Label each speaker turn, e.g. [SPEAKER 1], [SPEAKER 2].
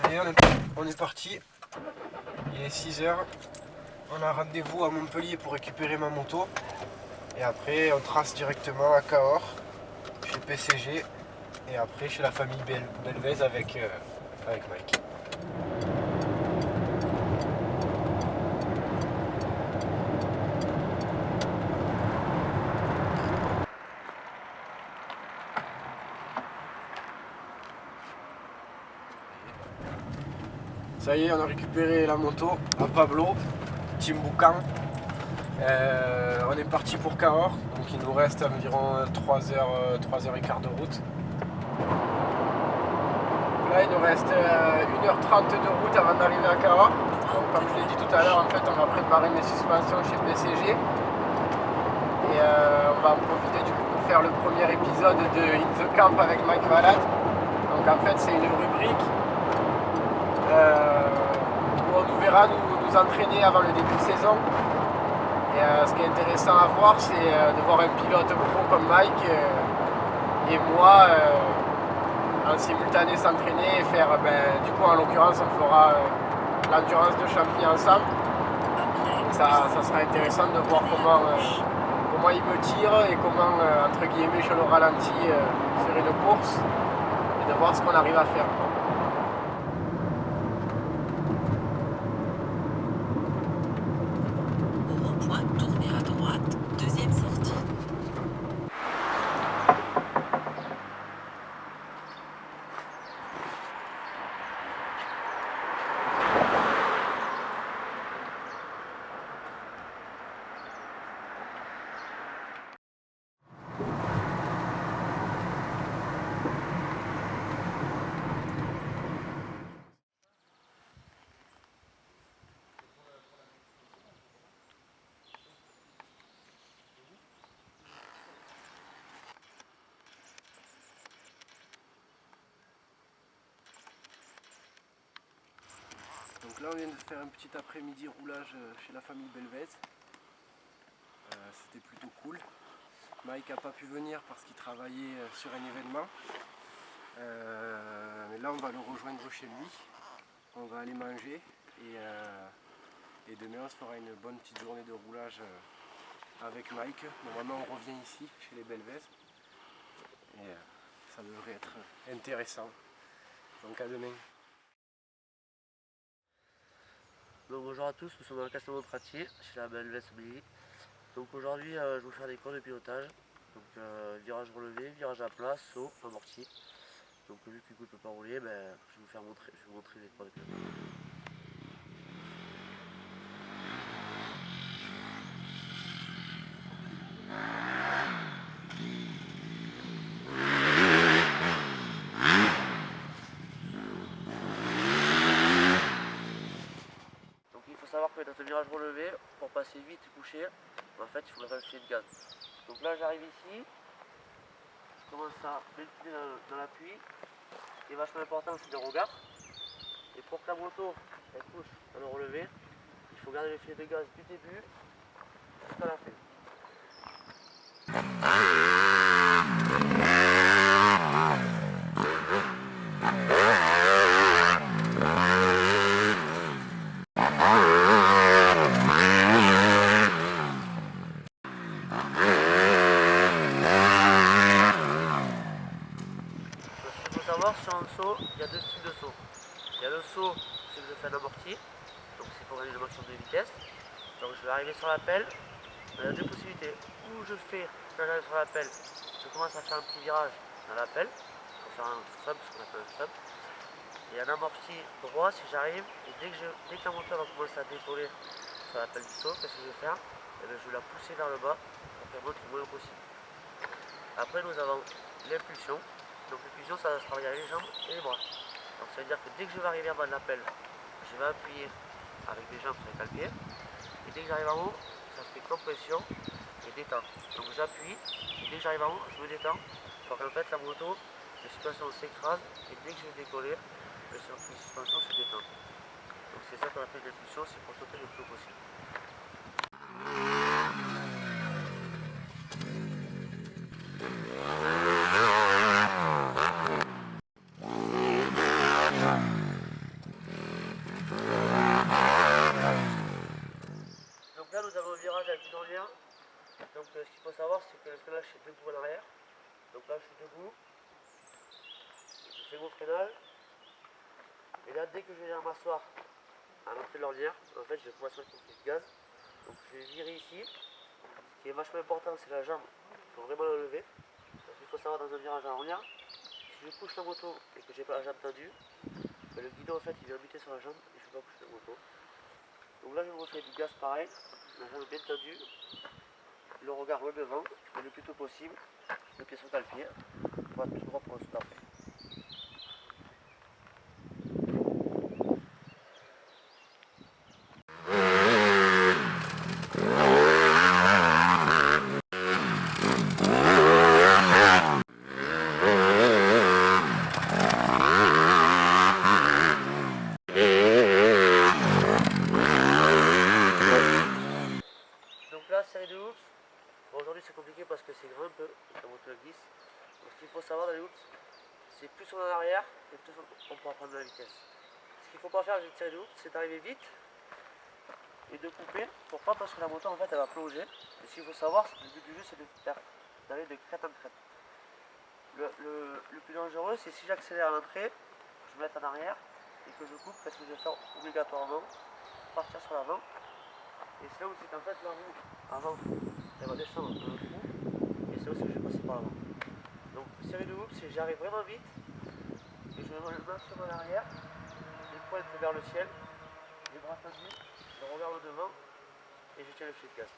[SPEAKER 1] Et on est parti, il est 6h, on a rendez-vous à Montpellier pour récupérer ma moto. Et après on trace directement à Cahors, chez PCG, et après chez la famille Belvez avec Mike. Ça y est, on a récupéré la moto à Pablo, Team Boucan. On est parti pour Cahors, donc il nous reste environ 3h15 de route. Là il nous reste 1h30 de route avant d'arriver à Cahors. Donc, comme je l'ai dit tout à l'heure, en fait on va préparer mes suspensions chez PCG. Et on va en profiter du coup pour faire le premier épisode de In the Camp avec Mike Valade. Donc en fait c'est une rubrique où on nous verra nous entraîner avant le début de saison. Et ce qui est intéressant à voir, c'est de voir un pilote pro comme Mike et moi en simultané s'entraîner et faire, du coup en l'occurrence on fera l'endurance de Champy ensemble. Ça sera intéressant de voir comment il me tire et comment entre guillemets je le ralentis sur une course et de voir ce qu'on arrive à faire. Donc là on vient de faire un petit après-midi roulage chez la famille Belvez. C'était plutôt cool. Mike n'a pas pu venir parce qu'il travaillait sur un événement. Mais là on va le rejoindre chez lui. On va aller manger et demain on se fera une bonne petite journée de roulage avec Mike. Normalement on revient ici chez les Belvez. Et ça devrait être intéressant. Donc à demain.
[SPEAKER 2] Donc bonjour à tous, nous sommes dans le Castelnau-Pratier, chez la Belvez Billy. Donc aujourd'hui je vais vous faire des cours de pilotage. Donc virage relevé, virage à plat, saut, amorti. Donc vu que Hugo ne peut pas rouler, je vais vous montrer les cours de pilotage. Il faut savoir que dans ce virage relevé, pour passer vite et coucher, en fait il faut rajouter de gaz. Donc là j'arrive ici, je commence à mettre le pied dans l'appui. Ce qui est vachement important c'est le regard. Et pour que la moto elle couche dans le relevé, il faut garder le filet de gaz du début jusqu'à la fin. Sur un saut, il y a deux styles de saut. Il y a le saut, c'est que je fais un amorti, donc c'est pour gagner le maximum de vitesse. Donc je vais arriver sur la pelle, il y a deux possibilités. Ou je fais, quand j'arrive sur la pelle, je commence à faire un petit virage dans la pelle, pour faire un sub, ce qu'on appelle un sub. Et un amorti droit si j'arrive, et dès que la moto va commencer à décoller sur la pelle du saut, qu'est-ce que je vais faire? Je vais la pousser vers le bas pour faire monter le moins possible. Après nous avons l'impulsion. Donc l'impulsion, ça va se travailler avec les jambes et les bras. Donc ça veut dire que dès que je vais arriver en bas de la pelle, je vais appuyer avec les jambes sur les calpiers. Et dès que j'arrive en haut, ça fait compression et détend. Donc j'appuie, et dès que j'arrive en haut, je me détends. Pour qu'en fait la moto, la suspension s'écrase et dès que je vais décoller, la suspension se détend. Donc c'est ça qu'on appelle l'impulsion, c'est pour sauter le plus haut possible. je fais mon freinage. Et là, dès que je vais m'asseoir à l'entrée de l'ornière, en fait, je vais pouvoir mettre mon pied de gaz. Donc je vais virer ici. Ce qui est vachement important, c'est la jambe. Il faut vraiment la lever. Parce qu'il faut savoir dans un virage à l'ornière, si je couche la moto et que j'ai pas la jambe tendue, ben le guidon en fait il vient buter sur la jambe et je ne peux pas coucher la moto. Donc là je me refais du gaz pareil, la jambe bien tendue, le regard loin devant, et le plus tôt possible, le pied sur le pied, pour être tout droit pour un saut après. Donc là, série de hoops. Bon, aujourd'hui c'est compliqué parce que c'est grand un peu, la moto glisse. Donc ce qu'il faut savoir dans les hoops, c'est plus on est en arrière et plus on pourra prendre de la vitesse. Ce qu'il ne faut pas faire avec une série de hoops, c'est d'arriver vite et de couper pour pas parce que la moto en fait elle va plonger. Et ce qu'il faut savoir, le but du jeu c'est d'aller de crête en crête. Le plus dangereux c'est si j'accélère à l'entrée, je me mets en arrière et que je coupe parce que je vais faire obligatoirement partir sur l'avant. Et c'est là où c'est qu'en fait la roue avant elle va descendre dans le trou et c'est là où je vais passer par l'avant. Donc série de hoops c'est j'arrive vraiment vite et je me mets le maximum en arrière, les pointes vers le ciel, les bras tendus, le revers le devant et je tiens le fil de gaz.